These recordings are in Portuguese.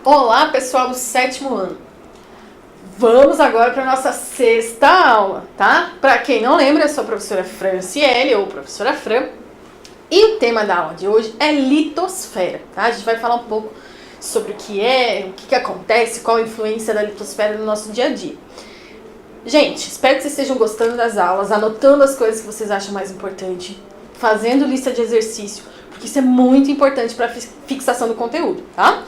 Olá, pessoal do 7º ano. Vamos agora para a nossa 6ª aula, tá? Para quem não lembra, eu sou a professora Franciele, ou professora Fran, e o tema da aula de hoje é litosfera, tá? A gente vai falar um pouco sobre o que acontece, qual a influência da litosfera no nosso dia a dia. Gente, espero que vocês estejam gostando das aulas, anotando as coisas que vocês acham mais importante, fazendo lista de exercício, porque isso é muito importante para a fixação do conteúdo, tá?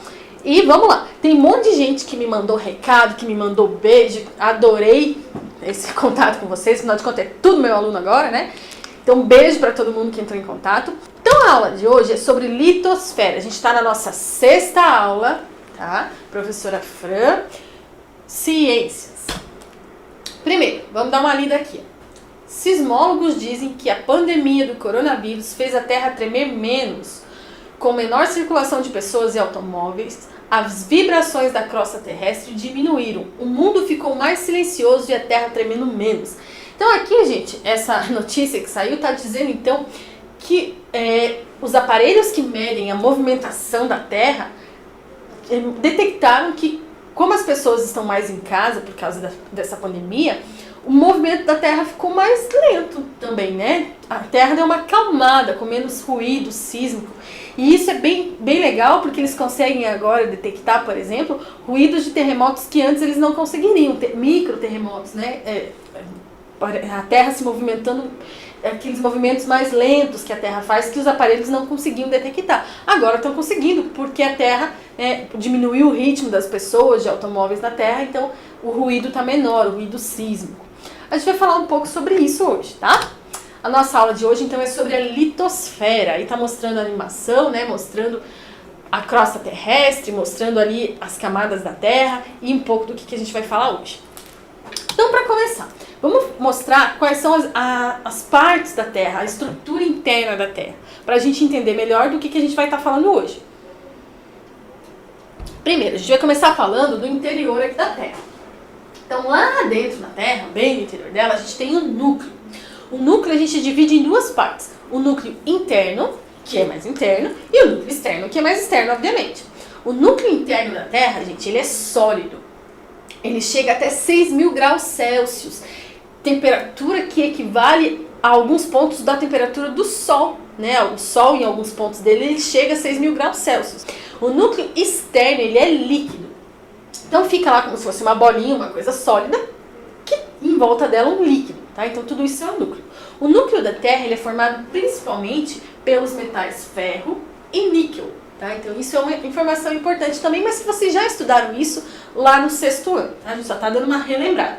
E vamos lá, tem um monte de gente que me mandou recado, que me mandou beijo, adorei esse contato com vocês, afinal de contas é tudo meu aluno agora, né? Então um beijo para todo mundo que entrou em contato. Então a aula de hoje é sobre litosfera, a gente está na nossa 6ª aula, tá? Professora Fran, Ciências. Primeiro, vamos dar uma lida aqui. Sismólogos dizem que a pandemia do coronavírus fez a Terra tremer menos. Com menor circulação de pessoas e automóveis, as vibrações da crosta terrestre diminuíram. O mundo ficou mais silencioso e a Terra tremendo menos. Então aqui, gente, essa notícia que saiu está dizendo então que os aparelhos que medem a movimentação da Terra detectaram que, como as pessoas estão mais em casa por causa dessa pandemia, o movimento da Terra ficou mais lento também, né? A Terra deu uma acalmada, com menos ruído sísmico. E isso é bem legal, porque eles conseguem agora detectar, por exemplo, ruídos de terremotos que antes eles não conseguiriam, micro terremotos, né? A Terra se movimentando, aqueles movimentos mais lentos que a Terra faz, que os aparelhos não conseguiam detectar. Agora estão conseguindo, porque a Terra diminuiu o ritmo das pessoas, de automóveis na Terra, então o ruído está menor, o ruído sísmico. A gente vai falar um pouco sobre isso hoje, tá? A nossa aula de hoje, então, é sobre a litosfera. Aí tá mostrando a animação, né? Mostrando a crosta terrestre, mostrando ali as camadas da Terra e um pouco do que a gente vai falar hoje. Então, para começar, vamos mostrar quais são as partes da Terra, a estrutura interna da Terra, para a gente entender melhor do que a gente vai estar falando hoje. Primeiro, a gente vai começar falando do interior aqui da Terra. Então, lá dentro da Terra, bem no interior dela, a gente tem o núcleo. O núcleo a gente divide em duas partes. O núcleo interno, que é mais interno, e o núcleo externo, que é mais externo, obviamente. O núcleo interno da Terra, gente, ele é sólido. Ele chega até 6.000 graus Celsius. Temperatura que equivale a alguns pontos da temperatura do Sol, né? O Sol, em alguns pontos dele, ele chega a 6.000 graus Celsius. O núcleo externo, ele é líquido. Então fica lá como se fosse uma bolinha, uma coisa sólida, que em volta dela um líquido, tá? Então tudo isso é o núcleo. O núcleo da Terra, ele é formado principalmente pelos metais ferro e níquel, tá? Então isso é uma informação importante também, mas que vocês já estudaram isso lá no 6º ano, tá? A gente só tá dando uma relembrada.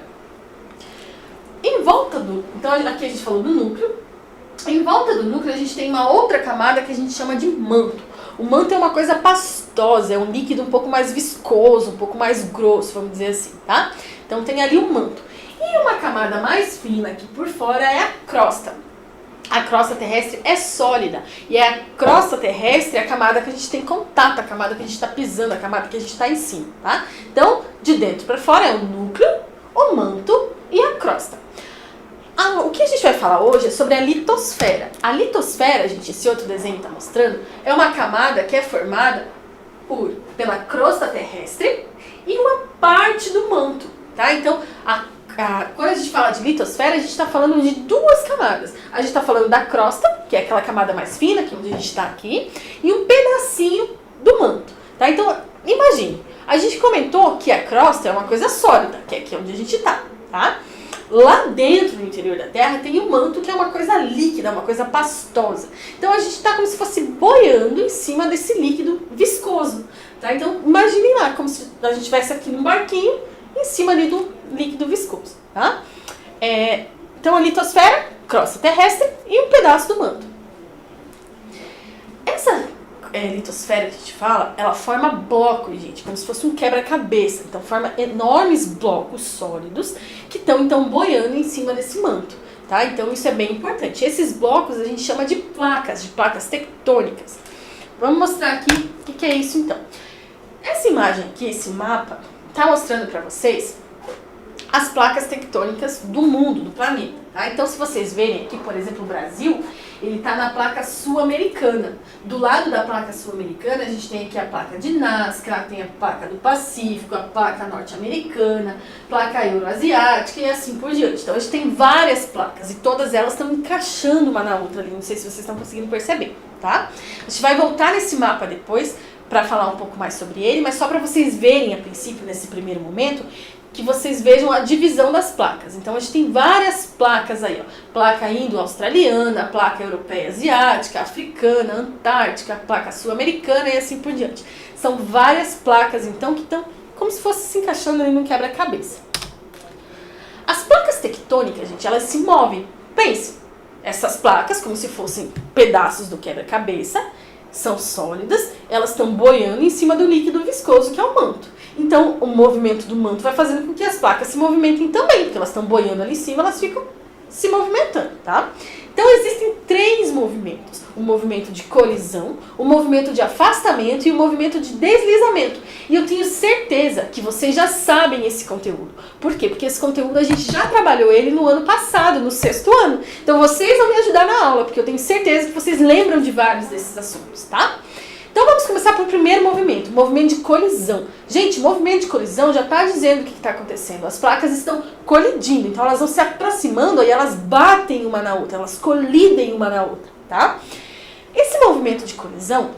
Em volta então aqui a gente falou do núcleo. Em volta do núcleo a gente tem uma outra camada que a gente chama de manto. O manto é uma coisa pastosa, é um líquido um pouco mais viscoso, um pouco mais grosso, vamos dizer assim, tá? Então tem ali um manto. E uma camada mais fina aqui por fora é a crosta. A crosta terrestre é sólida. E é a crosta terrestre a camada que a gente tem contato, a camada que a gente está pisando, a camada que a gente está em cima, tá? Então, de dentro para fora é o núcleo, o manto e a crosta. O que a gente vai falar hoje é sobre a litosfera. A litosfera, gente, esse outro desenho está mostrando, é uma camada que é formada pela crosta terrestre e uma parte do manto, tá? Então, quando a gente fala de litosfera, a gente está falando de duas camadas. A gente está falando da crosta, que é aquela camada mais fina, que é onde a gente está aqui, e um pedacinho do manto, tá? Então, imagine, a gente comentou que a crosta é uma coisa sólida, que é aqui onde a gente está, tá? Lá dentro, no interior da Terra, tem o manto, que é uma coisa líquida, uma coisa pastosa. Então a gente está como se fosse boiando em cima desse líquido viscoso, tá? Então imagine lá, como se a gente estivesse aqui num barquinho, em cima ali do líquido viscoso, tá? Então a litosfera, crosta terrestre e um pedaço do manto. Essa litosfera que a gente fala, ela forma blocos, gente, como se fosse um quebra-cabeça. Então forma enormes blocos sólidos que estão então boiando em cima desse manto, tá? Então isso é bem importante. Esses blocos a gente chama de placas tectônicas. Vamos mostrar aqui o que é isso então. Essa imagem aqui, esse mapa, tá mostrando para vocês as placas tectônicas do mundo, do planeta. Tá? Então, se vocês verem aqui, por exemplo, o Brasil, ele está na placa sul-americana. Do lado da placa sul-americana, a gente tem aqui a placa de Nazca, tem a placa do Pacífico, a placa norte-americana, placa euroasiática e assim por diante. Então, a gente tem várias placas e todas elas estão encaixando uma na outra ali. Não sei se vocês estão conseguindo perceber, tá? A gente vai voltar nesse mapa depois para falar um pouco mais sobre ele, mas só para vocês verem a princípio, nesse primeiro momento, que vocês vejam a divisão das placas. Então, a gente tem várias placas aí, ó. Placa indo-australiana, placa europeia-asiática, africana, antártica, placa sul-americana e assim por diante. São várias placas, então, que estão como se fosse se encaixando ali num quebra-cabeça. As placas tectônicas, gente, elas se movem. Pense, essas placas, como se fossem pedaços do quebra-cabeça, são sólidas, elas estão boiando em cima do líquido viscoso, que é o manto. Então, o movimento do manto vai fazendo com que as placas se movimentem também, porque elas estão boiando ali em cima, elas ficam se movimentando, tá? Então, existem 3 movimentos. O movimento de colisão, o movimento de afastamento e o movimento de deslizamento. E eu tenho certeza que vocês já sabem esse conteúdo. Por quê? Porque esse conteúdo a gente já trabalhou ele no ano passado, no 6º ano. Então, vocês vão me ajudar na aula, porque eu tenho certeza que vocês lembram de vários desses assuntos, tá? Então, vamos começar pelo primeiro movimento, o movimento de colisão. Gente, o movimento de colisão já está dizendo o que está acontecendo. As placas estão colidindo, então elas vão se aproximando e elas batem uma na outra, elas colidem uma na outra, tá? Esse movimento de colisão,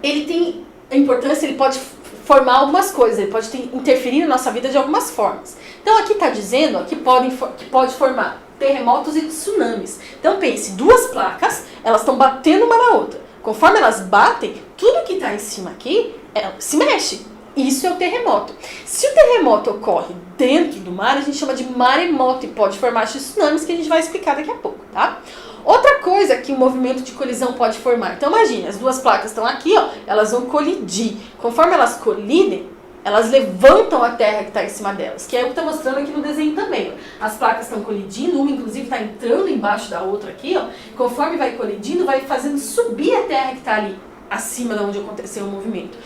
ele tem a importância, ele pode formar algumas coisas, ele pode interferir na nossa vida de algumas formas. Então, aqui está dizendo ó, que pode formar terremotos e tsunamis. Então, pense, 2 placas, elas estão batendo uma na outra. Conforme elas batem, tudo que está em cima aqui se mexe. Isso é o terremoto. Se o terremoto ocorre dentro do mar, a gente chama de maremoto e pode formar tsunamis, que a gente vai explicar daqui a pouco, tá? Outra coisa que o movimento de colisão pode formar. Então imagine, as 2 placas estão aqui, ó, elas vão colidir. Conforme elas colidem, elas levantam a terra que está em cima delas, que é o que está mostrando aqui no desenho também. Ó. As placas estão colidindo, uma inclusive está entrando embaixo da outra aqui, ó. Conforme vai colidindo, vai fazendo subir a terra que está ali, acima de onde aconteceu o movimento.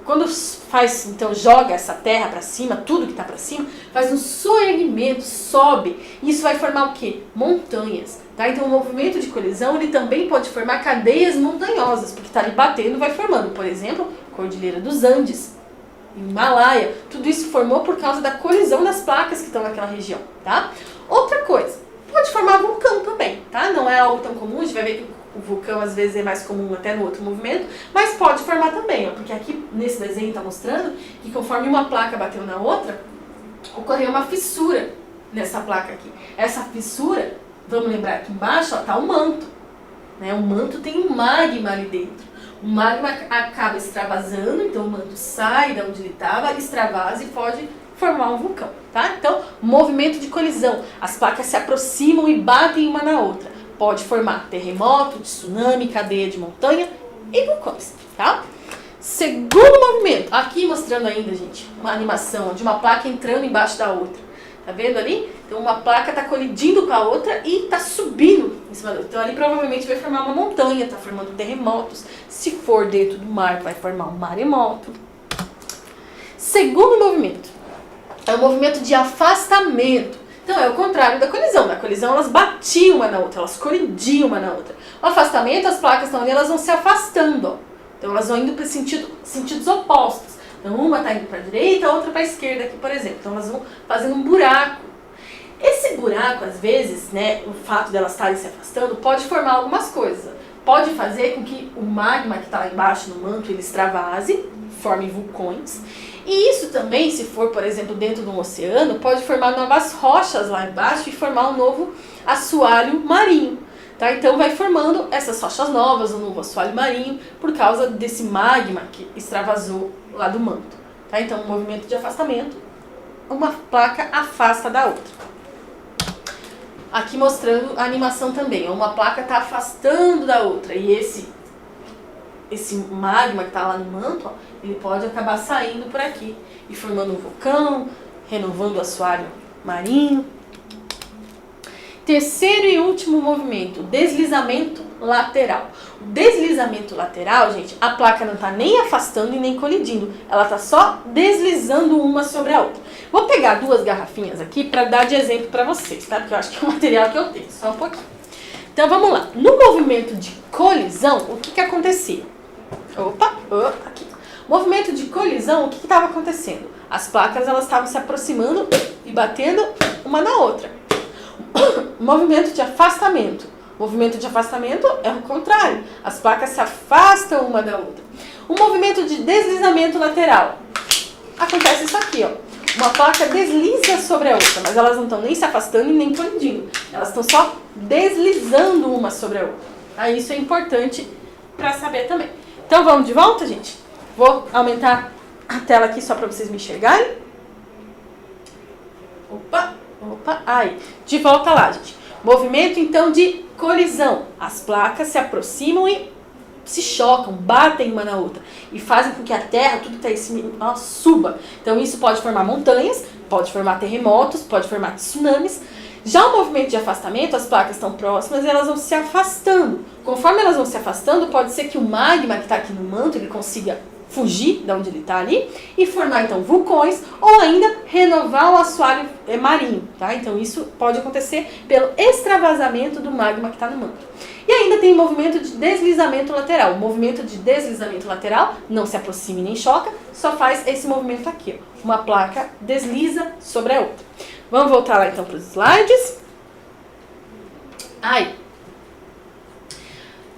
Quando faz, então, joga essa terra para cima, tudo que está para cima, faz um soerguimento, sobe, e isso vai formar o quê? Montanhas. Tá? Então, o movimento de colisão, ele também pode formar cadeias montanhosas, porque está ali batendo, vai formando, por exemplo, Cordilheira dos Andes, Himalaia, tudo isso formou por causa da colisão das placas que estão naquela região, tá? Outra coisa, pode formar vulcão também, tá? Não é algo tão comum, a gente vai ver que o vulcão às vezes é mais comum até no outro movimento, mas pode formar também, ó, porque aqui nesse desenho está mostrando que conforme uma placa bateu na outra, ocorreu uma fissura nessa placa aqui. Essa fissura, vamos lembrar aqui embaixo, está o manto, né? O manto tem um magma ali dentro. O magma acaba extravasando, então o manto sai de onde ele estava, extravasa e pode formar um vulcão, tá? Então, movimento de colisão. As placas se aproximam e batem uma na outra. Pode formar terremoto, tsunami, cadeia de montanha e vulcões, tá? Segundo movimento, aqui mostrando ainda, gente, uma animação de uma placa entrando embaixo da outra. Tá vendo ali? Então uma placa está colidindo com a outra e está subindo em cima da outra. Então ali provavelmente vai formar uma montanha, está formando terremotos. Se for dentro do mar, vai formar um maremoto. Segundo movimento, é o movimento de afastamento. Então é o contrário da colisão. Na colisão elas batiam uma na outra, elas colidiam uma na outra. O afastamento, as placas estão ali, elas vão se afastando. Ó. Então elas vão indo para sentidos opostos. Então uma está indo para a direita, a outra para a esquerda aqui, por exemplo. Então elas vão fazendo um buraco. Esse buraco, às vezes, né, o fato de elas estarem se afastando, pode formar algumas coisas. Pode fazer com que o magma que está lá embaixo no manto, ele extravase, forme vulcões. E isso também, se for, por exemplo, dentro de um oceano, pode formar novas rochas lá embaixo e formar um novo assoalho marinho. Tá? Então vai formando essas rochas novas, um novo assoalho marinho, por causa desse magma que extravasou lá do manto. Tá? Então, um movimento de afastamento, uma placa afasta da outra. Aqui mostrando a animação também. Uma placa está afastando da outra e esse magma que está lá no manto, ó, ele pode acabar saindo por aqui e formando um vulcão, renovando o assoalho marinho. Terceiro e último movimento, deslizamento lateral. O deslizamento lateral, gente, a placa não está nem afastando e nem colidindo, ela está só deslizando uma sobre a outra. Vou pegar 2 garrafinhas aqui para dar de exemplo para vocês, tá? Porque eu acho que é o material que eu tenho, só um pouquinho. Então vamos lá. No movimento de colisão, o que acontecia? Opa, aqui. Movimento de colisão, o que estava acontecendo? As placas elas estavam se aproximando e batendo uma na outra. Movimento de afastamento. Movimento de afastamento é o contrário. As placas se afastam uma da outra. O movimento de deslizamento lateral. Acontece isso aqui, ó. Uma placa desliza sobre a outra, mas elas não estão nem se afastando e nem colidindo. Elas estão só deslizando uma sobre a outra. Aí isso é importante para saber também. Então vamos de volta, gente? Vou aumentar a tela aqui só para vocês me enxergarem. Opa, aí. De volta lá, gente. Movimento, então, de colisão. As placas se aproximam e se chocam, batem uma na outra e fazem com que a terra, tudo que está em cima, suba. Então isso pode formar montanhas, pode formar terremotos, pode formar tsunamis. Já o movimento de afastamento, as placas estão próximas e elas vão se afastando. Conforme elas vão se afastando, pode ser que o magma que está aqui no manto, ele consiga fugir de onde ele está ali e formar então vulcões ou ainda renovar o assoalho marinho, tá? Então isso pode acontecer pelo extravasamento do magma que está no manto. E ainda tem o movimento de deslizamento lateral. O movimento de deslizamento lateral não se aproxima e nem choca, só faz esse movimento aqui, ó. Uma placa desliza sobre a outra. Vamos voltar lá então para os slides.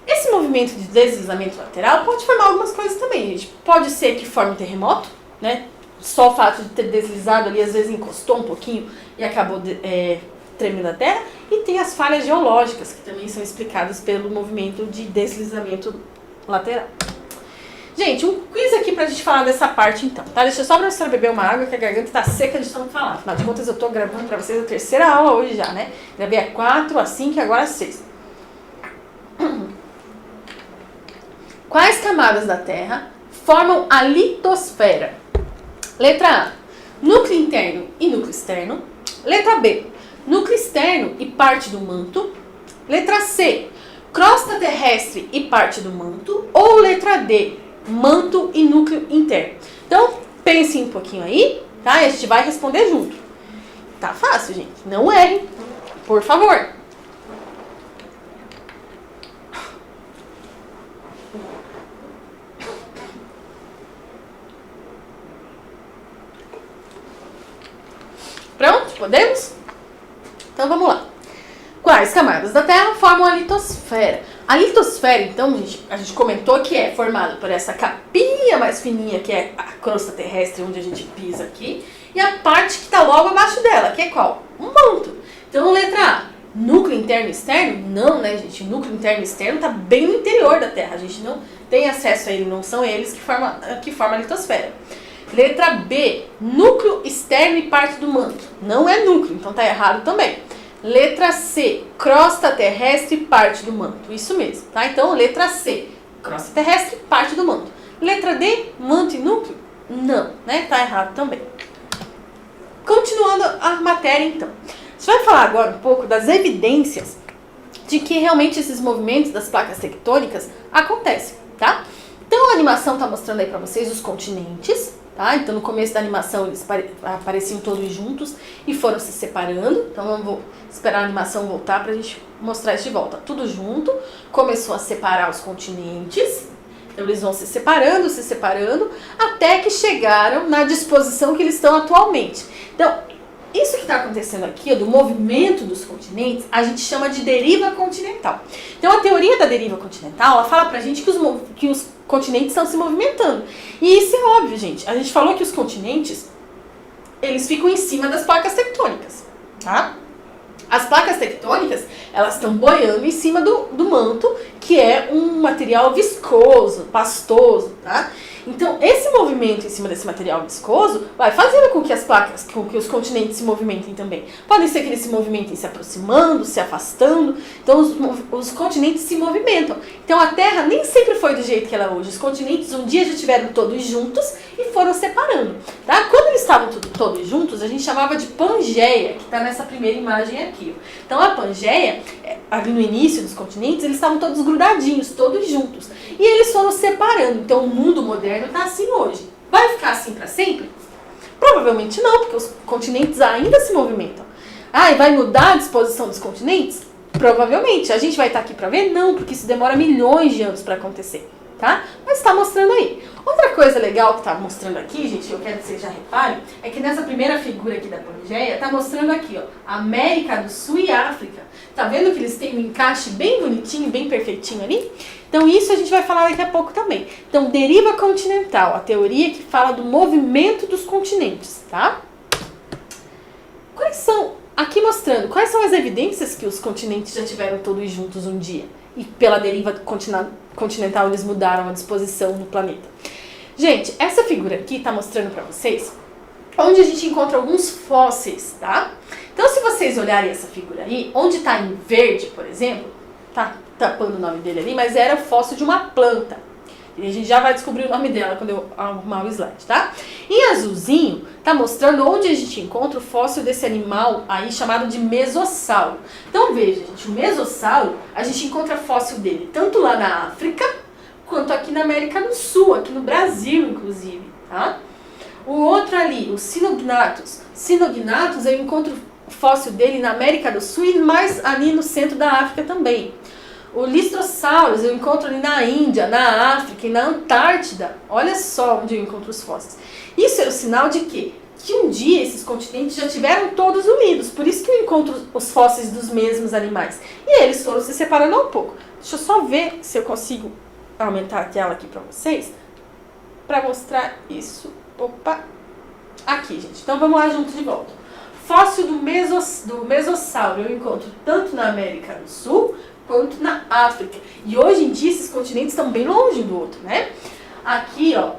Esse movimento de deslizamento lateral pode formar algumas coisas também, gente. Pode ser que forme um terremoto, né? Só o fato de ter deslizado ali, às vezes encostou um pouquinho e acabou tremendo a terra. E tem as falhas geológicas, que também são explicadas pelo movimento de deslizamento lateral. Gente, um quiz aqui pra gente falar dessa parte então, tá? Deixa eu só pra você beber uma água, que a garganta tá seca de tanto falar. Afinal de contas, eu tô gravando pra vocês a 3ª aula hoje já, né? Gravei a 4, a 5 e agora a 6. Quais camadas da Terra formam a litosfera? Letra A, núcleo interno e núcleo externo. Letra B, núcleo externo e parte do manto. Letra C, crosta terrestre e parte do manto. Ou letra D, manto e núcleo interno. Então, pensem um pouquinho aí, tá? E a gente vai responder junto. Tá fácil, gente. Não errem, por favor. Pronto? Podemos? Então vamos lá. Quais camadas da Terra formam a litosfera? A litosfera, então, a gente comentou que é formada por essa capinha mais fininha, que é a crosta terrestre, onde a gente pisa aqui, e a parte que está logo abaixo dela, que é qual? Um manto. Então, letra A, núcleo interno e externo? Não, né, gente? O núcleo interno e externo está bem no interior da Terra. A gente não tem acesso a ele, não são eles que formam a litosfera. Letra B, núcleo externo e parte do manto. Não é núcleo, então tá errado também. Letra C, crosta terrestre e parte do manto. Isso mesmo, tá? Então, letra C, crosta terrestre e parte do manto. Letra D, manto e núcleo? Não, né? Tá errado também. Continuando a matéria, então. Você vai falar agora um pouco das evidências de que realmente esses movimentos das placas tectônicas acontecem, tá? Então, a animação tá mostrando aí pra vocês os continentes, tá? Então, no começo da animação, eles apareciam todos juntos e foram se separando. Então, vamos esperar a animação voltar pra gente mostrar isso de volta. Tudo junto, começou a separar os continentes. Então, eles vão se separando, até que chegaram na disposição que eles estão atualmente. Então, isso que está acontecendo aqui, do movimento dos continentes, a gente chama de deriva continental. Então, a teoria da deriva continental, ela fala pra gente que os continentes estão se movimentando. E isso é óbvio, gente. A gente falou que os continentes, eles ficam em cima das placas tectônicas, tá? As placas tectônicas, elas estão boiando em cima do manto, que é um material viscoso, pastoso, tá? Então, esse movimento em cima desse material viscoso vai fazendo com que as placas, com que os continentes se movimentem também. Pode ser que eles se movimentem se aproximando, se afastando. Então, os continentes se movimentam. Então, a Terra nem sempre foi do jeito que ela é hoje. Os continentes um dia já estiveram todos juntos e foram separando, tá? Quando eles estavam todos juntos, a gente chamava de Pangeia, que está nessa primeira imagem aqui. Então, a Pangeia, ali no início dos continentes, eles estavam todos grudadinhos, todos juntos. E eles foram separando. Então, o mundo moderno está assim hoje. Vai ficar assim para sempre? Provavelmente não, porque os continentes ainda se movimentam. Ah, e vai mudar a disposição dos continentes? Provavelmente. A gente vai estar aqui para ver? Não, porque isso demora milhões de anos para acontecer, tá? Mas está mostrando aí. Outra coisa legal que está mostrando aqui, gente, eu quero que vocês já reparem, é que nessa primeira figura aqui da Pangeia, está mostrando aqui, ó, América do Sul e África. Tá vendo que eles têm um encaixe bem bonitinho, bem perfeitinho ali? Então isso a gente vai falar daqui a pouco também. Então, deriva continental, a teoria que fala do movimento dos continentes, tá? Quais são, aqui mostrando, quais são as evidências que os continentes já tiveram todos juntos um dia? E pela deriva continental eles mudaram a disposição do planeta. Gente, essa figura aqui está mostrando para vocês onde a gente encontra alguns fósseis, tá? Então, se vocês olharem essa figura aí, onde está em verde, por exemplo, tá tapando o nome dele ali, mas era o fóssil de uma planta. E a gente já vai descobrir o nome dela quando eu arrumar o slide, tá? Em azulzinho, tá mostrando onde a gente encontra o fóssil desse animal aí chamado de mesossauro. Então veja, gente, o mesossauro, a gente encontra fóssil dele tanto lá na África, quanto aqui na América do Sul, aqui no Brasil, inclusive, tá? O outro ali, o Sinognathus. Sinognathus, eu encontro o fóssil dele na América do Sul e mais ali no centro da África também. O Listrosaurus eu encontro ali na Índia, na África e na Antártida. Olha só onde eu encontro os fósseis. Isso é o sinal de quê? Que um dia esses continentes já tiveram todos unidos. Por isso que eu encontro os fósseis dos mesmos animais. E eles foram se separando um pouco. Deixa eu só ver se eu consigo aumentar a tela aqui para vocês. Para mostrar isso. Opa! Aqui, gente. Então vamos lá junto de volta. Fóssil do mesossauro eu encontro tanto na América do Sul quanto na África. E hoje em dia esses continentes estão bem longe um do outro, né? Aqui, ó,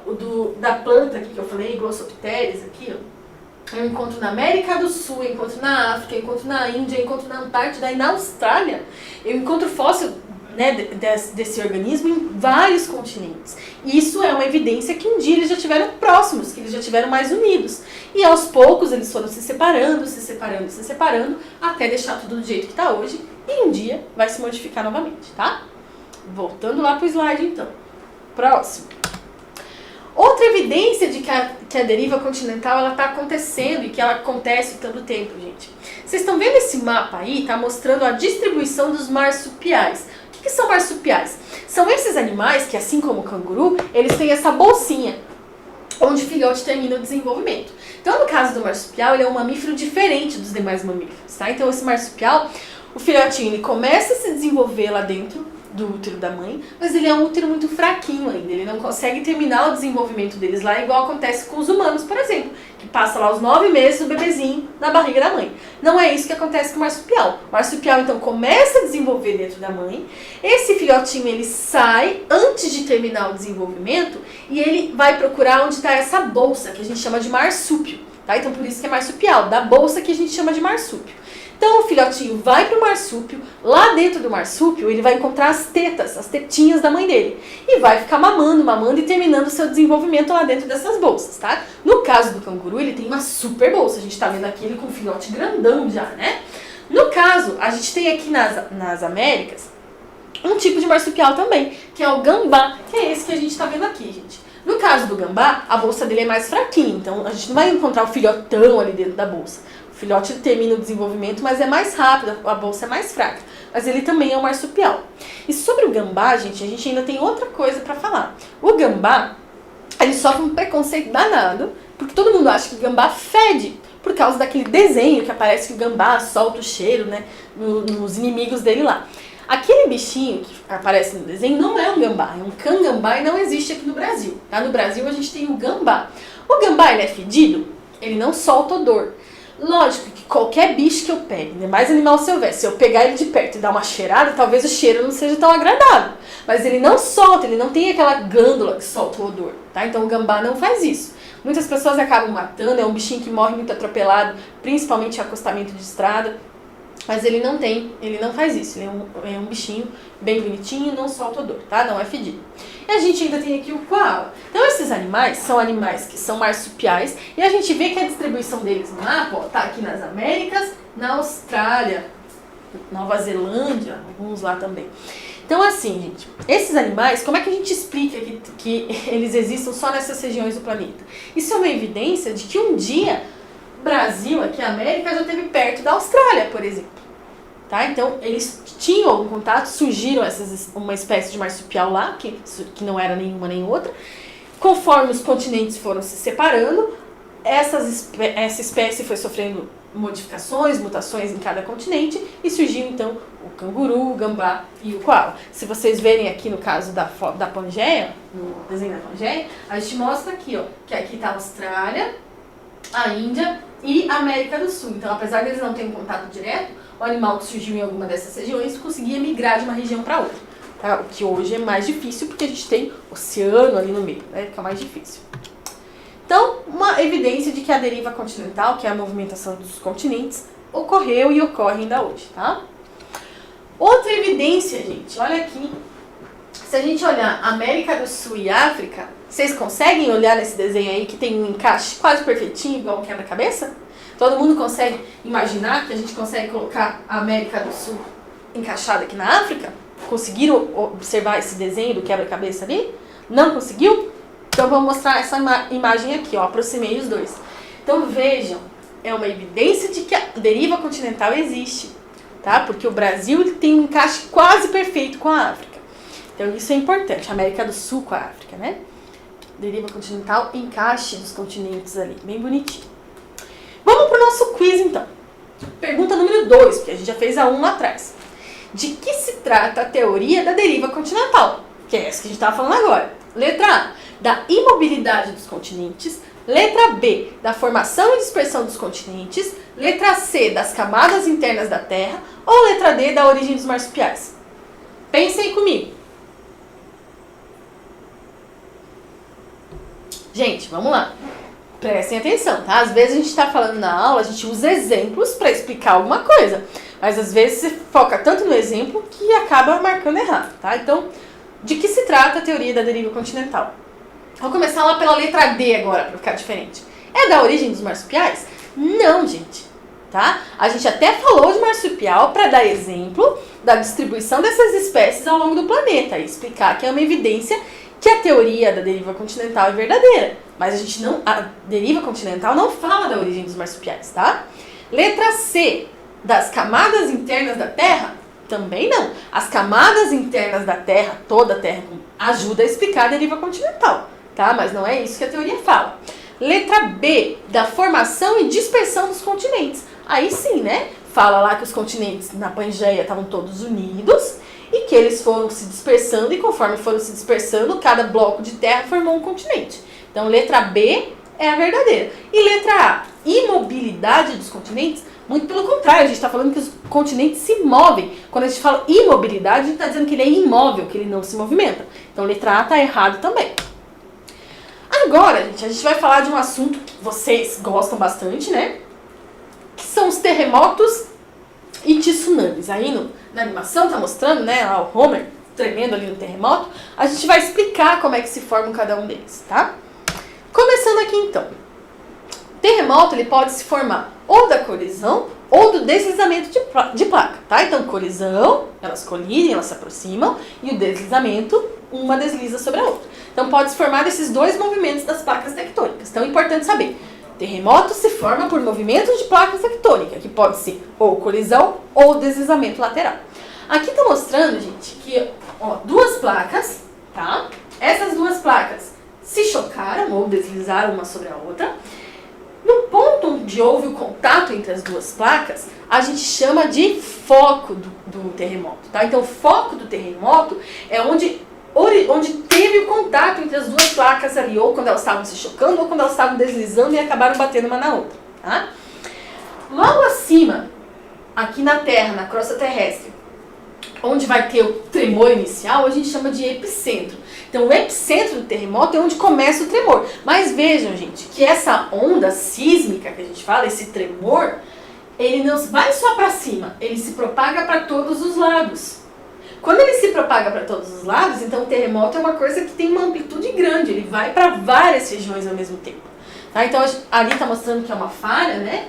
da planta aqui que eu falei, Glossopteris, aqui, ó, eu encontro na América do Sul, eu encontro na África, eu encontro na Índia, eu encontro na Antártida e na Austrália. Eu encontro fóssil, né, desse organismo em vários continentes. E isso é uma evidência que um dia eles já tiveram próximos, que eles já tiveram mais unidos. E aos poucos eles foram se separando, até deixar tudo do jeito que está hoje. E um dia vai se modificar novamente, tá? Voltando lá para o slide, então. Próximo. Outra evidência de que a deriva continental ela está acontecendo e que ela acontece todo o tempo, gente. Vocês estão vendo esse mapa aí? Tá mostrando a distribuição dos marsupiais. O que são marsupiais? São esses animais que, assim como o canguru, eles têm essa bolsinha, onde o filhote termina o desenvolvimento. Então, no caso do marsupial, ele é um mamífero diferente dos demais mamíferos, tá? Então, esse marsupial, o filhotinho, ele começa a se desenvolver lá dentro do útero da mãe, mas ele é um útero muito fraquinho ainda, ele não consegue terminar o desenvolvimento deles lá, igual acontece com os humanos, por exemplo, que passa lá os 9 meses do bebezinho na barriga da mãe. Não é isso que acontece com o marsupial. O marsupial, então, começa a desenvolver dentro da mãe, esse filhotinho, ele sai antes de terminar o desenvolvimento e ele vai procurar onde está essa bolsa, que a gente chama de marsúpio, tá? Então, por isso que é marsupial, da bolsa que a gente chama de marsúpio. Então, o filhotinho vai para o marsúpio, lá dentro do marsúpio ele vai encontrar as tetas, as tetinhas da mãe dele. E vai ficar mamando e terminando o seu desenvolvimento lá dentro dessas bolsas, tá? No caso do canguru, ele tem uma super bolsa, a gente tá vendo aqui ele com um filhote grandão já, né? No caso, a gente tem aqui nas Américas um tipo de marsupial também, que é o gambá, que é esse que a gente tá vendo aqui, gente. No caso do gambá, a bolsa dele é mais fraquinha, então a gente não vai encontrar o filhotão ali dentro da bolsa. O filhote termina o desenvolvimento, mas é mais rápido, a bolsa é mais fraca. Mas ele também é um marsupial. E sobre o gambá, gente, a gente ainda tem outra coisa para falar. O gambá, ele sofre um preconceito danado, porque todo mundo acha que o gambá fede, por causa daquele desenho que aparece que o gambá solta o cheiro, né, nos inimigos dele lá. Aquele bichinho que aparece no desenho não é um gambá, é um cangambá e não existe aqui no Brasil. Tá? No Brasil a gente tem o gambá. O gambá, ele é fedido? Ele não solta odor. Lógico que qualquer bicho que eu pegue, ainda mais animal silvestre, se eu pegar ele de perto e dar uma cheirada, talvez o cheiro não seja tão agradável. Mas ele não solta, ele não tem aquela glândula que solta o odor, tá? Então o gambá não faz isso. Muitas pessoas acabam matando, é um bichinho que morre muito atropelado, principalmente em acostamento de estrada. Mas ele não faz isso, ele é um bichinho bem bonitinho, não solta odor, tá? Não é fedido. E a gente ainda tem aqui o koala. Então esses animais são animais que são marsupiais e a gente vê que a distribuição deles no mapa, ó, tá aqui nas Américas, na Austrália, Nova Zelândia, alguns lá também. Então, assim, gente, esses animais, como é que a gente explica que eles existam só nessas regiões do planeta? Isso é uma evidência de que um dia o Brasil, aqui a América, já esteve perto da Austrália, por exemplo. Tá? Então, eles tinham algum contato, surgiram uma espécie de marsupial lá, que não era nenhuma nem outra. Conforme os continentes foram se separando, essa espécie foi sofrendo modificações, mutações em cada continente e surgiu então o canguru, o gambá e o koala. Se vocês verem aqui no caso da Pangeia, no desenho da Pangeia, a gente mostra aqui, ó, que aqui está a Austrália, a Índia e a América do Sul. Então, apesar deles não terem contato direto, o animal que surgiu em alguma dessas regiões conseguia migrar de uma região para outra. Tá? O que hoje é mais difícil porque a gente tem oceano ali no meio, né? Fica mais difícil. Então, uma evidência de que a deriva continental, que é a movimentação dos continentes, ocorreu e ocorre ainda hoje, tá? Outra evidência, gente, olha aqui. Se a gente olhar América do Sul e África, vocês conseguem olhar nesse desenho aí que tem um encaixe quase perfeitinho, igual um quebra-cabeça? Todo mundo consegue imaginar que a gente consegue colocar a América do Sul encaixada aqui na África? Conseguiram observar esse desenho do quebra-cabeça ali? Não conseguiu? Então, vou mostrar essa imagem aqui, ó, aproximei os dois. Então, vejam, é uma evidência de que a deriva continental existe, tá? Porque o Brasil tem um encaixe quase perfeito com a África. Então, isso é importante, a América do Sul com a África, né? Deriva continental, encaixe dos continentes ali, bem bonitinho. Vamos pro nosso quiz, então. Pergunta número 2, porque a gente já fez a 1 lá atrás. De que se trata a teoria da deriva continental? Que é essa que a gente estava falando agora. Letra A, da imobilidade dos continentes. Letra B, da formação e dispersão dos continentes. Letra C, das camadas internas da Terra. Ou letra D, da origem dos marsupiais? Pensem comigo. Gente, vamos lá. Prestem atenção, tá? Às vezes a gente está falando na aula, a gente usa exemplos para explicar alguma coisa. Mas às vezes você foca tanto no exemplo que acaba marcando errado, tá? Então, de que se trata a teoria da deriva continental? Vou começar lá pela letra D agora, para ficar diferente. É da origem dos marsupiais? Não, gente. Tá? A gente até falou de marsupial para dar exemplo da distribuição dessas espécies ao longo do planeta e explicar que é uma evidência que a teoria da deriva continental é verdadeira. Mas a deriva continental não fala da origem dos marsupiais, tá? Letra C, das camadas internas da Terra? Também não. As camadas internas da Terra, toda a Terra, ajuda a explicar a deriva continental, tá? Mas não é isso que a teoria fala. Letra B, da formação e dispersão dos continentes. Aí sim, né? Fala lá que os continentes na Pangeia estavam todos unidos e que eles foram se dispersando e conforme foram se dispersando, cada bloco de terra formou um continente. Então, letra B é a verdadeira. E letra A, imobilidade dos continentes? Muito pelo contrário, a gente está falando que os continentes se movem. Quando a gente fala imobilidade, a gente está dizendo que ele é imóvel, que ele não se movimenta. Então, letra A está errado também. Agora, gente, a gente vai falar de um assunto que vocês gostam bastante, né? Que são os terremotos e tsunamis. Aí na animação tá mostrando, né, lá o Homer tremendo ali no terremoto. A gente vai explicar como é que se formam cada um deles, tá? Começando aqui então. O terremoto, ele pode se formar ou da colisão ou do deslizamento de placa, tá? Então, colisão, elas colidem, elas se aproximam, e o deslizamento, uma desliza sobre a outra. Então, pode se formar desses dois movimentos das placas tectônicas. Então, é importante saber. Terremoto se forma por movimentos de placas tectônicas, que pode ser ou colisão ou deslizamento lateral. Aqui está mostrando, gente, que ó, duas placas, tá? Essas duas placas se chocaram ou deslizaram uma sobre a outra. No ponto onde houve o contato entre as duas placas, a gente chama de foco do terremoto, tá? Então, o foco do terremoto é onde teve o contato entre as duas placas ali, ou quando elas estavam se chocando, ou quando elas estavam deslizando e acabaram batendo uma na outra, tá? Logo acima, aqui na Terra, na crosta terrestre, onde vai ter o tremor inicial, a gente chama de epicentro. Então, o epicentro do terremoto é onde começa o tremor. Mas vejam, gente, que essa onda sísmica que a gente fala, esse tremor, ele não vai só para cima, ele se propaga para todos os lados. Quando ele se propaga para todos os lados, então o terremoto é uma coisa que tem uma amplitude grande, ele vai para várias regiões ao mesmo tempo. Tá? Então, ali está mostrando que é uma falha, né?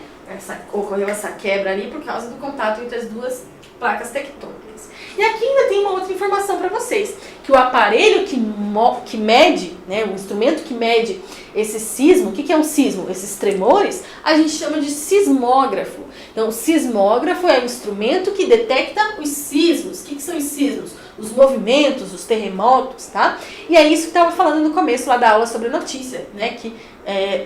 Ocorreu essa quebra ali por causa do contato entre as duas placas tectônicas. E aqui ainda tem uma outra informação para vocês, que o aparelho que mede, né, o instrumento que mede esse sismo, o que é um sismo? Esses tremores, a gente chama de sismógrafo. Então, o sismógrafo é o instrumento que detecta os sismos. O que são os sismos? Os movimentos, os terremotos, tá? E é isso que estava falando no começo lá da aula sobre notícia, né? Que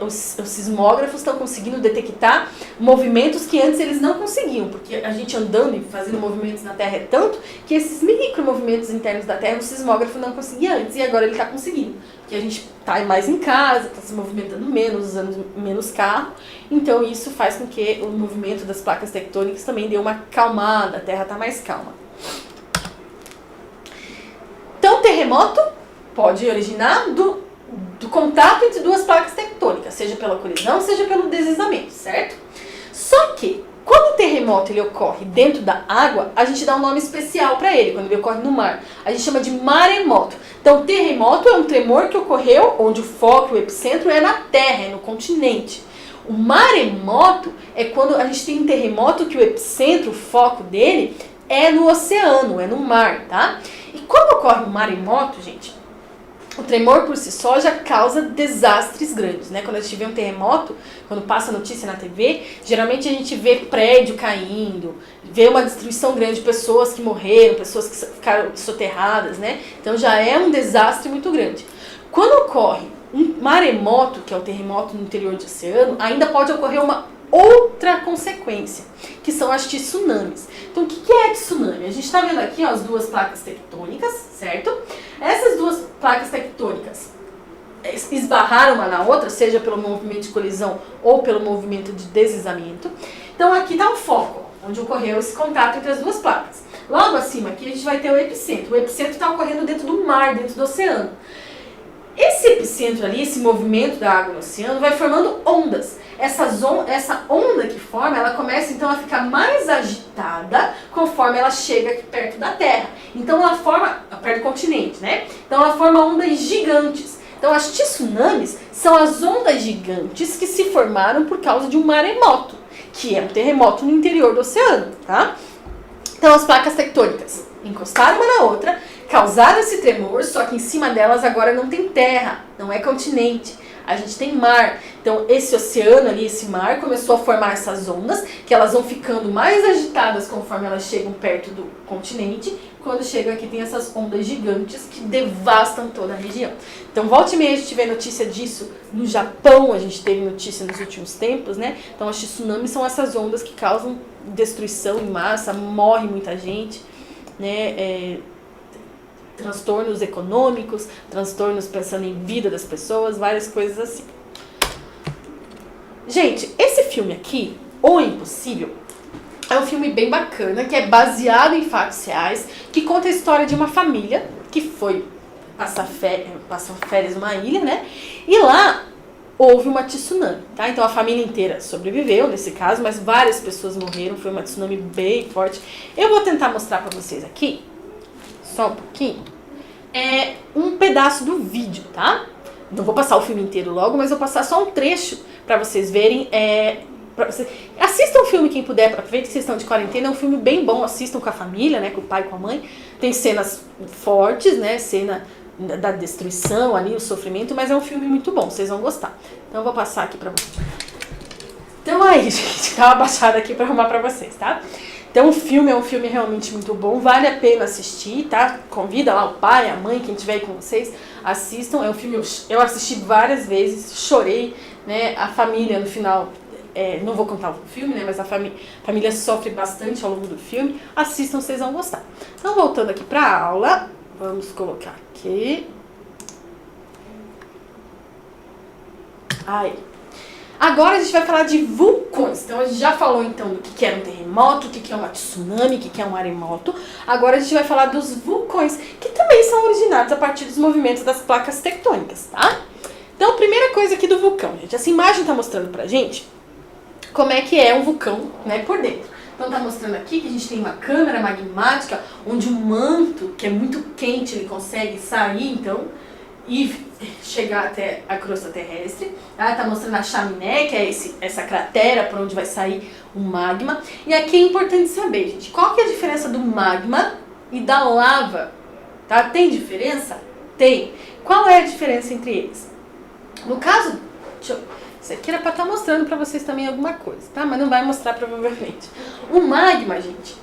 os sismógrafos estão conseguindo detectar movimentos que antes eles não conseguiam, porque a gente andando e fazendo movimentos na Terra é tanto que esses micromovimentos internos da Terra o sismógrafo não conseguia antes e agora ele está conseguindo. Porque a gente está mais em casa, está se movimentando menos, usando menos carro, então isso faz com que o movimento das placas tectônicas também dê uma acalmada, a Terra está mais calma. Então, terremoto pode originar do contato entre duas placas tectônicas, seja pela colisão, seja pelo deslizamento, certo? Só que, quando o terremoto ele ocorre dentro da água, a gente dá um nome especial para ele, quando ele ocorre no mar. A gente chama de maremoto. Então, terremoto é um tremor que ocorreu onde o foco, o epicentro, é na terra, é no continente. O maremoto é quando a gente tem um terremoto que o epicentro, o foco dele, é no oceano, é no mar, tá? E quando ocorre um maremoto, gente, o tremor por si só já causa desastres grandes, né? Quando a gente vê um terremoto, quando passa notícia na TV, geralmente a gente vê prédio caindo, vê uma destruição grande de pessoas que morreram, pessoas que ficaram soterradas, né? Então já é um desastre muito grande. Quando ocorre um maremoto, que é o terremoto no interior do oceano, ainda pode ocorrer uma outra consequência, que são as tsunamis. Então, o que é tsunami? A gente está vendo aqui ó, as duas placas tectônicas, certo? Essas duas placas tectônicas esbarraram uma na outra, seja pelo movimento de colisão ou pelo movimento de deslizamento. Então, aqui está o foco, onde ocorreu esse contato entre as duas placas. Logo acima aqui a gente vai ter o epicentro. O epicentro está ocorrendo dentro do mar, dentro do oceano. Esse epicentro ali, esse movimento da água no oceano, vai formando ondas. Essa onda que forma, ela começa então a ficar mais agitada conforme ela chega aqui perto da Terra. Então ela forma, perto do continente, né? Então ela forma ondas gigantes. Então as tsunamis são as ondas gigantes que se formaram por causa de um maremoto, que é um terremoto no interior do oceano, tá? Então as placas tectônicas encostaram uma na outra, causaram esse tremor, só que em cima delas agora não tem terra, não é continente. A gente tem mar. Então, esse oceano ali, esse mar, começou a formar essas ondas, que elas vão ficando mais agitadas conforme elas chegam perto do continente. Quando chegam aqui, tem essas ondas gigantes que devastam toda a região. Então, volta e meia, a gente vê notícia disso no Japão, a gente teve notícia nos últimos tempos, né? Então, as tsunamis são essas ondas que causam destruição em massa, morre muita gente, né? Transtornos econômicos, transtornos pensando em vida das pessoas, várias coisas assim. Gente, esse filme aqui, O Impossível, é um filme bem bacana, que é baseado em fatos reais, que conta a história de uma família que foi passar férias numa ilha, né? E lá houve uma tsunami, tá? Então a família inteira sobreviveu nesse caso, mas várias pessoas morreram, foi uma tsunami bem forte. Eu vou tentar mostrar pra vocês aqui, só um pouquinho, um pedaço do vídeo, tá? Não vou passar o filme inteiro logo, mas vou passar só um trecho pra vocês verem. Assistam o filme quem puder, aproveita que vocês estão de quarentena, é um filme bem bom, assistam com a família, né, com o pai e com a mãe. Tem cenas fortes, né, cena da destruição ali, o sofrimento, mas é um filme muito bom, vocês vão gostar. Então eu vou passar aqui pra vocês. Então aí, gente, dá uma baixada aqui pra arrumar pra vocês, tá? Então o filme é um filme realmente muito bom, vale a pena assistir, tá? Convida lá o pai, a mãe, quem estiver aí com vocês, assistam. É um filme, eu assisti várias vezes, chorei, né? A família no final, não vou contar o filme, né? Mas a família sofre bastante ao longo do filme. Assistam, vocês vão gostar. Então voltando aqui pra aula, vamos colocar aqui. Aí. Agora a gente vai falar de vulcões. Então a gente já falou então do que é um terremoto, o que é uma tsunami, o que é um maremoto. Agora a gente vai falar dos vulcões, que também são originados a partir dos movimentos das placas tectônicas, tá? Então a primeira coisa aqui do vulcão, gente, essa imagem tá mostrando pra gente como é que é um vulcão, né, por dentro. Então tá mostrando aqui que a gente tem uma câmara magmática, onde o manto, que é muito quente, ele consegue sair, então, e chegar até a crosta terrestre. Tá mostrando a chaminé, que é essa cratera por onde vai sair o magma. E aqui é importante saber, gente, qual que é a diferença do magma e da lava, tá? Tem diferença? Tem. Qual é a diferença entre eles? No caso, isso aqui era para estar mostrando para vocês também alguma coisa, tá? Mas não vai mostrar provavelmente. O magma, gente,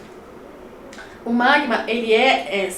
o magma, ele é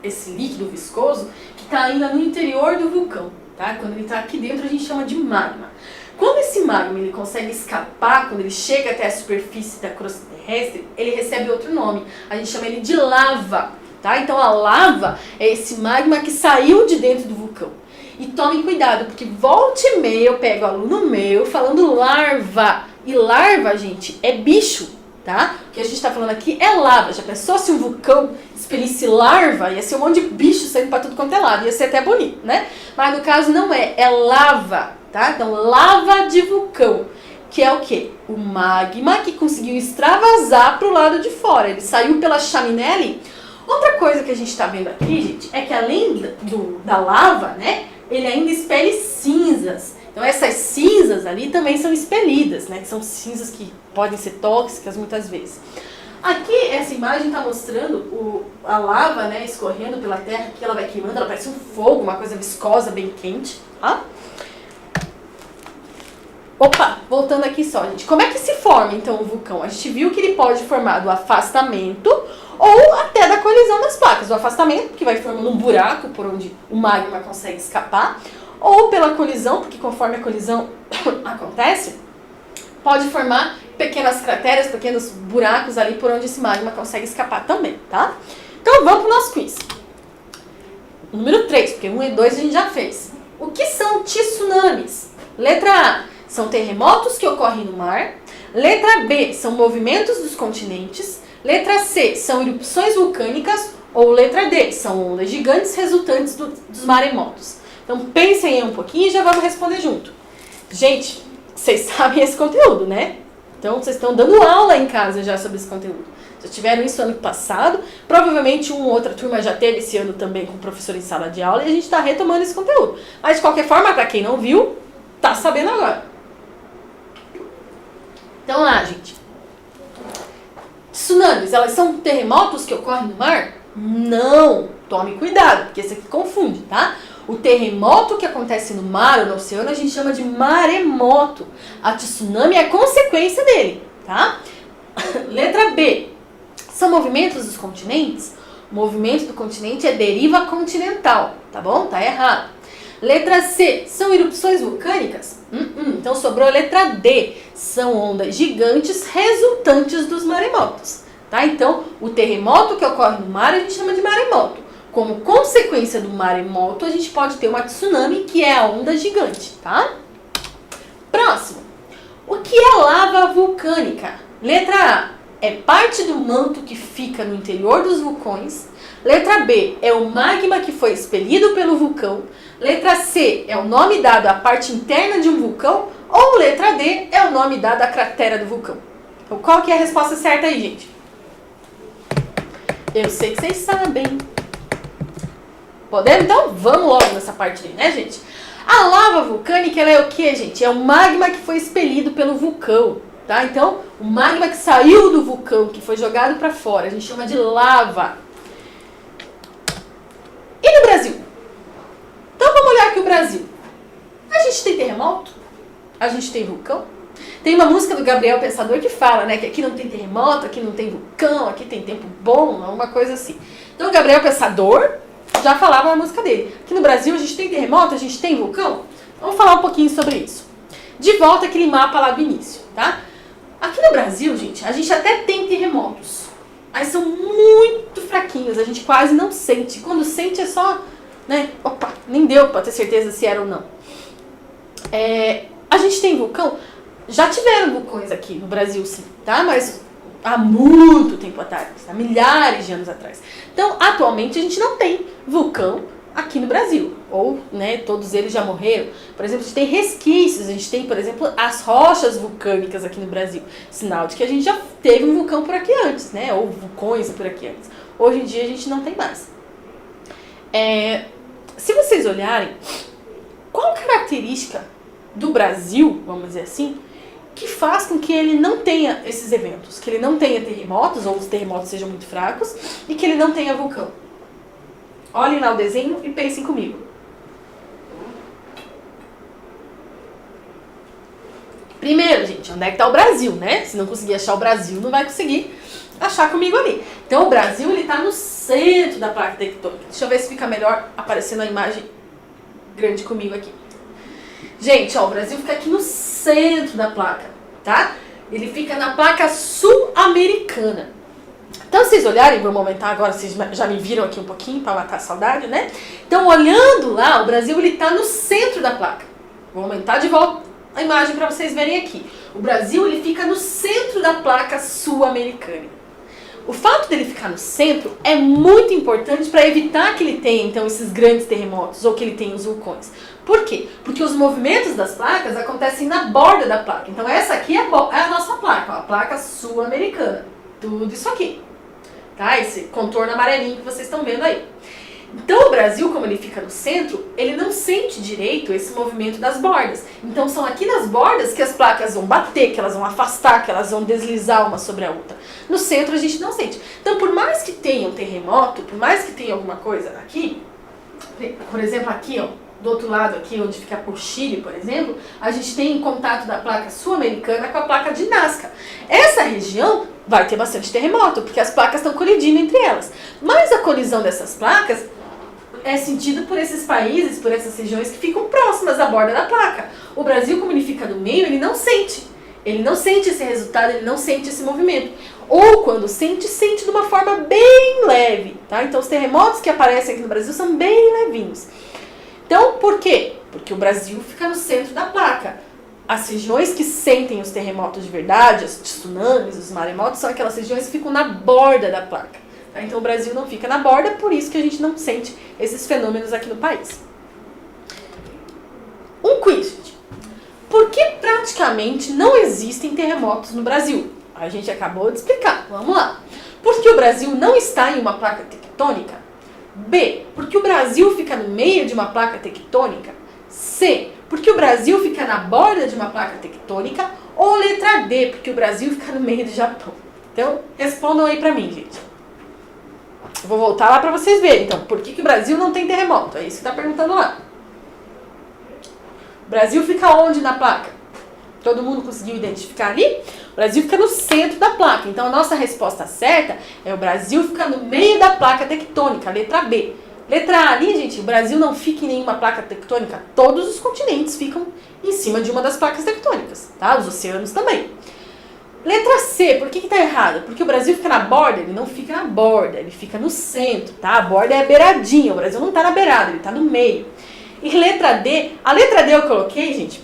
esse líquido viscoso que está ainda no interior do vulcão, tá? Quando ele está aqui dentro, a gente chama de magma. Quando esse magma ele consegue escapar, quando ele chega até a superfície da crosta terrestre, ele recebe outro nome. A gente chama ele de lava, tá? Então a lava é esse magma que saiu de dentro do vulcão. E tomem cuidado, porque volta e meia eu pego aluno meu falando larva. E larva, gente, é bicho, tá? O que a gente tá falando aqui é lava. Já pensou se um vulcão expelisse larva? Ia ser um monte de bicho saindo pra tudo quanto é lado. Ia ser até bonito, né? Mas no caso não é lava, tá? Então lava de vulcão, que é o quê? O magma que conseguiu extravasar pro lado de fora. Ele saiu pela chaminé ali. Outra coisa que a gente tá vendo aqui, gente, é que além da lava, né? Ele ainda expele cinzas. Então essas cinzas ali também são expelidas, né? Que são cinzas que podem ser tóxicas muitas vezes. Aqui essa imagem está mostrando a lava, né, escorrendo pela terra, que ela vai queimando, ela parece um fogo, uma coisa viscosa, bem quente, tá? Opa, voltando aqui só, gente. Como é que se forma então o vulcão? A gente viu que ele pode formar do afastamento ou até da colisão das placas. O afastamento, que vai formando um buraco por onde o magma consegue escapar, ou pela colisão, porque conforme a colisão acontece, pode formar pequenas crateras, pequenos buracos ali por onde esse magma consegue escapar também, tá? Então vamos pro nosso quiz. Número 3, porque 1 e 2 a gente já fez. O que são tsunamis? Letra A, são terremotos que ocorrem no mar. Letra B, são movimentos dos continentes. Letra C, são erupções vulcânicas. Ou letra D, são ondas gigantes resultantes dos maremotos. Então pensem aí um pouquinho e já vamos responder junto. Gente, vocês sabem esse conteúdo, né? Então vocês estão dando aula em casa já sobre esse conteúdo. Já tiveram isso ano passado, provavelmente uma outra turma já teve esse ano também com o professor em sala de aula e a gente está retomando esse conteúdo. Mas de qualquer forma, para quem não viu, tá sabendo agora. Então lá, gente. Tsunamis, elas são terremotos que ocorrem no mar? Não! Tome cuidado, porque isso aqui confunde, tá? O terremoto que acontece no mar ou no oceano a gente chama de maremoto. A tsunami é a consequência dele, tá? Letra B. São movimentos dos continentes? O movimento do continente é deriva continental, tá bom? Tá errado. Letra C. São erupções vulcânicas? Então sobrou a letra D. São ondas gigantes resultantes dos maremotos, tá? Então, o terremoto que ocorre no mar a gente chama de maremoto. Como consequência do maremoto, a gente pode ter uma tsunami, que é a onda gigante, tá? Próximo. O que é lava vulcânica? Letra A. É parte do manto que fica no interior dos vulcões. Letra B. É o magma que foi expelido pelo vulcão. Letra C. É o nome dado à parte interna de um vulcão. Ou letra D. É o nome dado à cratera do vulcão. Então, qual que é a resposta certa aí, gente? Eu sei que vocês sabem. Podemos? Então, vamos logo nessa parte aí, né, gente? A lava vulcânica, ela é o que, gente? É o magma que foi expelido pelo vulcão, tá? Então, o magma que saiu do vulcão, que foi jogado para fora, a gente chama de lava. E no Brasil? Então, vamos olhar aqui o Brasil. A gente tem terremoto? A gente tem vulcão? Tem uma música do Gabriel Pensador que fala, né, que aqui não tem terremoto, aqui não tem vulcão, aqui tem tempo bom, uma coisa assim. Então, o Gabriel Pensador já falava na música dele. Aqui no Brasil a gente tem terremoto, a gente tem vulcão? Vamos falar um pouquinho sobre isso. De volta aquele mapa lá do início, tá? Aqui no Brasil, gente, a gente até tem terremotos, mas são muito fraquinhos, a gente quase não sente. Quando sente é só, né, opa, nem deu pra ter certeza se era ou não. A gente tem vulcão? Já tiveram vulcões aqui no Brasil, sim, tá? Mas há muito tempo atrás, há milhares de anos atrás. Então, atualmente, a gente não tem vulcão aqui no Brasil. Ou, né, todos eles já morreram. Por exemplo, a gente tem resquícios, a gente tem, por exemplo, as rochas vulcânicas aqui no Brasil. Sinal de que a gente já teve um vulcão por aqui antes, né? Ou vulcões por aqui antes. Hoje em dia, a gente não tem mais. Se vocês olharem, qual característica do Brasil, vamos dizer assim, que faz com que ele não tenha esses eventos, que ele não tenha terremotos, ou os terremotos sejam muito fracos, e que ele não tenha vulcão? Olhem lá o desenho e pensem comigo. Primeiro, gente, onde é que está o Brasil, né? Se não conseguir achar o Brasil, não vai conseguir achar comigo ali. Então, o Brasil, ele está no centro da placa tectônica. Deixa eu ver se fica melhor aparecendo a imagem grande comigo aqui. Gente, ó, o Brasil fica aqui no centro da placa, tá? Ele fica na placa sul-americana. Então, se vocês olharem, vamos aumentar agora, vocês já me viram aqui um pouquinho para matar a saudade, né? Então, olhando lá, o Brasil, ele está no centro da placa. Vou aumentar de volta a imagem para vocês verem aqui. O Brasil, ele fica no centro da placa sul-americana. O fato dele ficar no centro é muito importante para evitar que ele tenha, então, esses grandes terremotos ou que ele tenha os vulcões. Por quê? Porque os movimentos das placas acontecem na borda da placa. Então, essa aqui é a nossa placa, ó, a placa sul-americana. Tudo isso aqui. Tá? Esse contorno amarelinho que vocês estão vendo aí. Então, o Brasil, como ele fica no centro, ele não sente direito esse movimento das bordas. Então, são aqui nas bordas que as placas vão bater, que elas vão afastar, que elas vão deslizar uma sobre a outra. No centro, a gente não sente. Então, por mais que tenha um terremoto, por mais que tenha alguma coisa aqui, por exemplo, aqui, ó, do outro lado aqui, onde fica o Chile, por exemplo, a gente tem contato da placa sul-americana com a placa de Nazca. Essa região vai ter bastante terremoto, porque as placas estão colidindo entre elas. Mas a colisão dessas placas é sentida por esses países, por essas regiões que ficam próximas à borda da placa. O Brasil, como ele fica no meio, ele não sente. Ele não sente esse resultado, ele não sente esse movimento. Ou quando sente, sente de uma forma bem leve, tá? Então os terremotos que aparecem aqui no Brasil são bem levinhos. Então, por quê? Porque o Brasil fica no centro da placa. As regiões que sentem os terremotos de verdade, os tsunamis, os maremotos, são aquelas regiões que ficam na borda da placa. Tá? Então, o Brasil não fica na borda, por isso que a gente não sente esses fenômenos aqui no país. Um quiz, gente. Por que praticamente não existem terremotos no Brasil? A gente acabou de explicar. Vamos lá. Porque o Brasil não está em uma placa tectônica? B, porque o Brasil fica no meio de uma placa tectônica? C, porque o Brasil fica na borda de uma placa tectônica? Ou letra D, porque o Brasil fica no meio do Japão? Então, respondam aí pra mim, gente. Eu vou voltar lá pra vocês verem. Então, por que o Brasil não tem terremoto? É isso que tá perguntando lá. O Brasil fica onde na placa? Todo mundo conseguiu identificar ali? O Brasil fica no centro da placa. Então, a nossa resposta certa é o Brasil fica no meio da placa tectônica, letra B. Letra A ali, gente, o Brasil não fica em nenhuma placa tectônica. Todos os continentes ficam em cima de uma das placas tectônicas, tá? Os oceanos também. Letra C, por que tá errado? Porque o Brasil fica na borda, ele não fica na borda, ele fica no centro, tá? A borda é a beiradinha, o Brasil não tá na beirada, ele tá no meio. E letra D, a letra D eu coloquei, gente,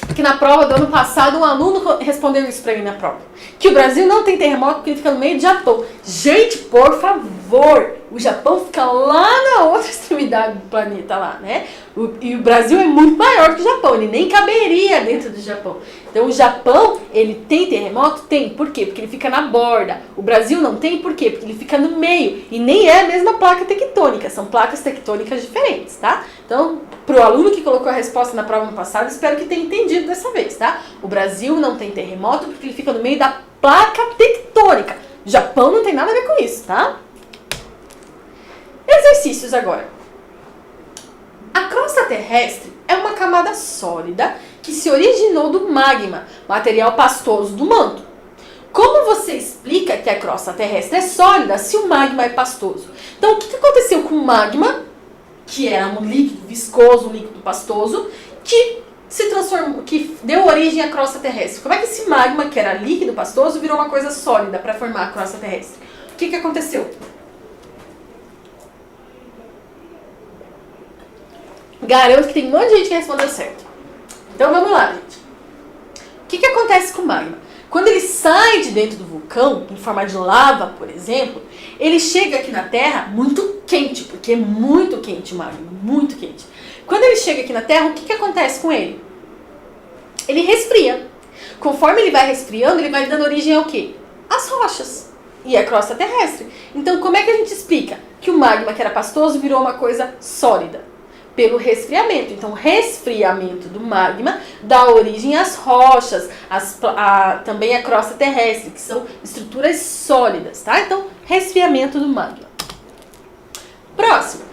porque na prova do ano passado um aluno respondeu isso pra mim na prova. Que o Brasil não tem terremoto porque ele fica no meio do Japão. Gente, por favor, o Japão fica lá na outra extremidade do planeta lá, né? E o Brasil é muito maior que o Japão, ele nem caberia dentro do Japão. Então o Japão, ele tem terremoto? Tem. Por quê? Porque ele fica na borda. O Brasil não tem, por quê? Porque ele fica no meio. E nem é a mesma placa tectônica, são placas tectônicas diferentes, tá? Então, pro aluno que colocou a resposta na prova no passado, espero que tenha entendido dessa vez, tá? O Brasil não tem terremoto porque ele fica no meio da placa tectônica. O Japão não tem nada a ver com isso, tá? Exercícios agora. A crosta terrestre é uma camada sólida que se originou do magma, material pastoso do manto. Como você explica que a crosta terrestre é sólida se o magma é pastoso? Então, o que aconteceu com o magma, que era um líquido viscoso, um líquido pastoso, que se transformou, que deu origem à crosta terrestre? Como é que esse magma, que era líquido pastoso, virou uma coisa sólida para formar a crosta terrestre? O que aconteceu? Garanto que tem um monte de gente que respondeu certo. Então vamos lá, gente. O que acontece com o magma? Quando ele sai de dentro do vulcão, em forma de lava, por exemplo, ele chega aqui na Terra muito quente, porque é muito quente o magma, muito quente. Quando ele chega aqui na Terra, o que acontece com ele? Ele resfria. Conforme ele vai resfriando, ele vai dando origem ao quê? Às rochas e à crosta terrestre. Então, como é que a gente explica que o magma que era pastoso virou uma coisa sólida? Pelo resfriamento. Então, resfriamento do magma dá origem às rochas, também à crosta terrestre, que são estruturas sólidas, tá? Então, resfriamento do magma. Próximo.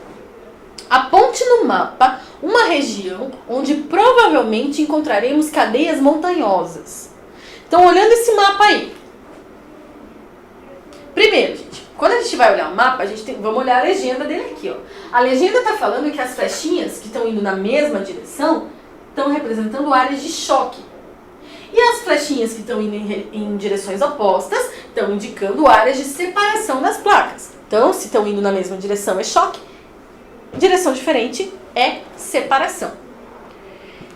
Aponte no mapa uma região onde provavelmente encontraremos cadeias montanhosas. Então, olhando esse mapa aí. Primeiro, gente, quando a gente vai olhar o mapa, vamos olhar a legenda dele aqui, ó. A legenda está falando que as flechinhas que estão indo na mesma direção estão representando áreas de choque. E as flechinhas que estão indo em direções opostas estão indicando áreas de separação das placas. Então, se estão indo na mesma direção é choque, direção diferente é separação.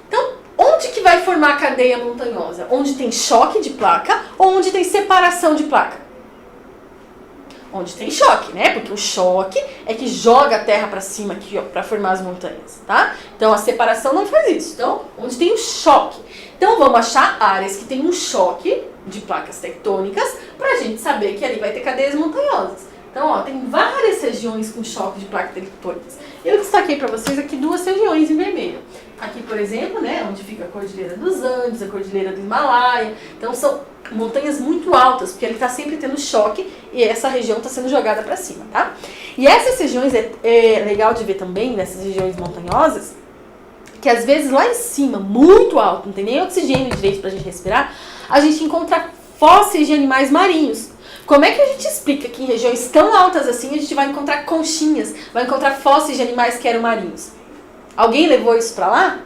Então, onde que vai formar a cadeia montanhosa? Onde tem choque de placa ou onde tem separação de placa? Onde tem choque, né? Porque o choque é que joga a terra para cima aqui, ó, para formar as montanhas, tá? Então a separação não faz isso. Então, onde tem o choque. Então vamos achar áreas que tem um choque de placas tectônicas pra gente saber que ali vai ter cadeias montanhosas. Então, ó, tem várias regiões com choque de placas tectônicas. Eu destaquei para vocês aqui 2 regiões em vermelho. Aqui, por exemplo, né, onde fica a Cordilheira dos Andes, a Cordilheira do Himalaia. Então, são montanhas muito altas, porque ele está sempre tendo choque e essa região está sendo jogada para cima, tá? E essas regiões, é legal de ver também, nessas regiões montanhosas, que às vezes lá em cima, muito alto, não tem nem oxigênio direito para a gente respirar, a gente encontra fósseis de animais marinhos. Como é que a gente explica que em regiões tão altas assim a gente vai encontrar conchinhas, vai encontrar fósseis de animais que eram marinhos? Alguém levou isso para lá?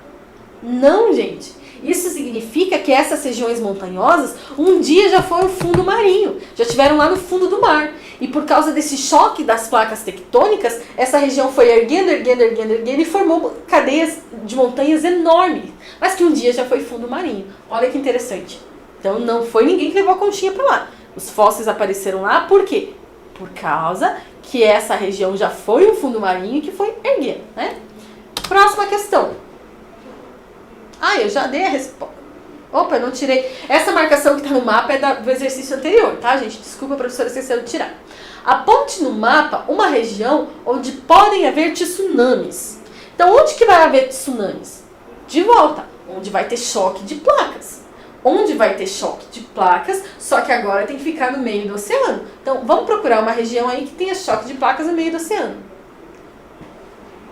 Não, gente. Isso significa que essas regiões montanhosas um dia já foram fundo marinho, já estiveram lá no fundo do mar. E por causa desse choque das placas tectônicas, essa região foi erguendo e formou cadeias de montanhas enormes, mas que um dia já foi fundo marinho. Olha que interessante. Então não foi ninguém que levou a conchinha para lá. Os fósseis apareceram lá por quê? Por causa que essa região já foi um fundo marinho que foi erguendo, né? Próxima questão. Ah, eu já dei a resposta. Opa, eu não tirei. Essa marcação que está no mapa é do exercício anterior, tá, gente? Desculpa, a professora esqueceu de tirar. Aponte no mapa uma região onde podem haver tsunamis. Então, onde que vai haver tsunamis? De volta, onde vai ter choque de placas. Onde vai ter choque de placas, só que agora tem que ficar no meio do oceano. Então, vamos procurar uma região aí que tenha choque de placas no meio do oceano.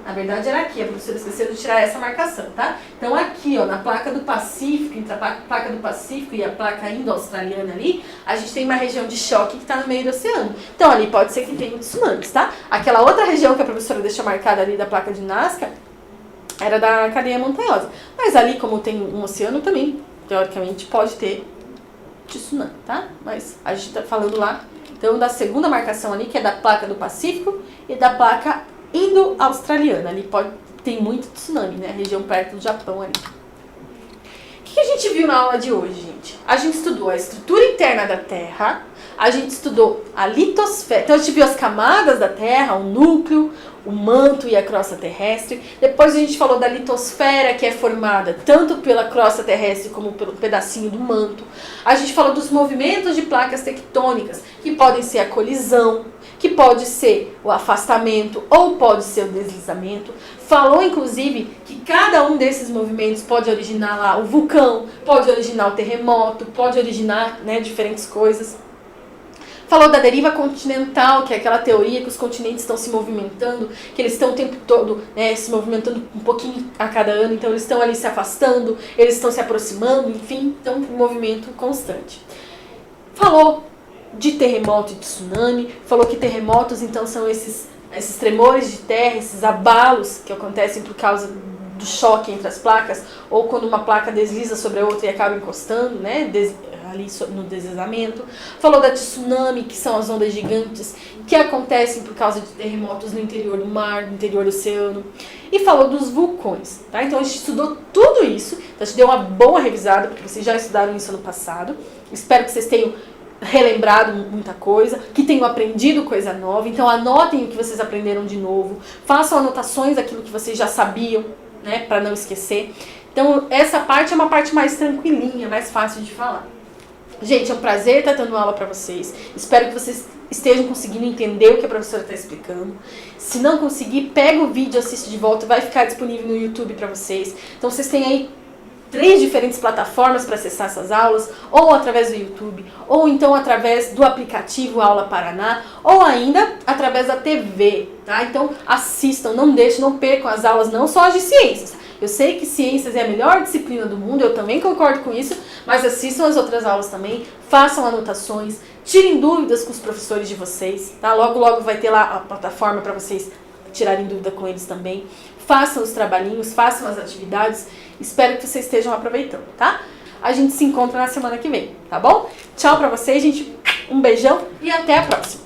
Na verdade era aqui, a professora esqueceu de tirar essa marcação, tá? Então aqui, ó, na placa do Pacífico, entre a placa do Pacífico e a placa indo-australiana ali, a gente tem uma região de choque que está no meio do oceano. Então ali pode ser que tenha tsunamis, tá? Aquela outra região que a professora deixou marcada ali da placa de Nazca era da cadeia montanhosa. Mas ali, como tem um oceano também, teoricamente pode ter tsunami, tá? Mas a gente tá falando lá, então, da segunda marcação ali, que é da placa do Pacífico e da placa indo-australiana. Ali tem muito tsunami, né? A região perto do Japão ali. O que a gente viu na aula de hoje, gente? A gente estudou a estrutura interna da Terra, a gente estudou a litosfera. Então a gente viu as camadas da Terra, o núcleo, o manto e a crosta terrestre. Depois a gente falou da litosfera, que é formada tanto pela crosta terrestre como pelo pedacinho do manto. A gente falou dos movimentos de placas tectônicas, que podem ser a colisão, que pode ser o afastamento ou pode ser o deslizamento. Falou, inclusive, que cada um desses movimentos pode originar lá o vulcão, pode originar o terremoto, pode originar, né, diferentes coisas. Falou da deriva continental, que é aquela teoria que os continentes estão se movimentando, que eles estão o tempo todo, né, se movimentando um pouquinho a cada ano, então eles estão ali se afastando, eles estão se aproximando, enfim, então um movimento constante. Falou de terremoto e tsunami, falou que terremotos então são esses tremores de terra, esses abalos que acontecem por causa do choque entre as placas, ou quando uma placa desliza sobre a outra e acaba encostando, né, ali no deslizamento. Falou da tsunami, que são as ondas gigantes que acontecem por causa de terremotos no interior do mar, no interior do oceano. E falou dos vulcões, tá? Então a gente estudou tudo isso, então a gente deu uma boa revisada, porque vocês já estudaram isso ano passado. Espero que vocês tenham relembrado muita coisa, que tenham aprendido coisa nova. Então anotem o que vocês aprenderam de novo, façam anotações daquilo que vocês já sabiam, né, para não esquecer. Então essa parte é uma parte mais tranquilinha, mais fácil de falar. Gente, é um prazer estar dando aula para vocês. Espero que vocês estejam conseguindo entender o que a professora está explicando. Se não conseguir, pega o vídeo, assiste de volta, vai ficar disponível no YouTube para vocês. Então vocês têm aí 3 diferentes plataformas para acessar essas aulas, ou através do YouTube, ou então através do aplicativo Aula Paraná, ou ainda através da TV, tá? Então assistam, não deixem, não percam as aulas, não só as de ciências. Eu sei que ciências é a melhor disciplina do mundo, eu também concordo com isso, mas assistam as outras aulas também, façam anotações, tirem dúvidas com os professores de vocês, tá? Logo, logo vai ter lá a plataforma para vocês tirarem dúvida com eles também. Façam os trabalhinhos, façam as atividades. Espero que vocês estejam aproveitando, tá? A gente se encontra na semana que vem, tá bom? Tchau pra vocês, gente. Um beijão e até a próxima.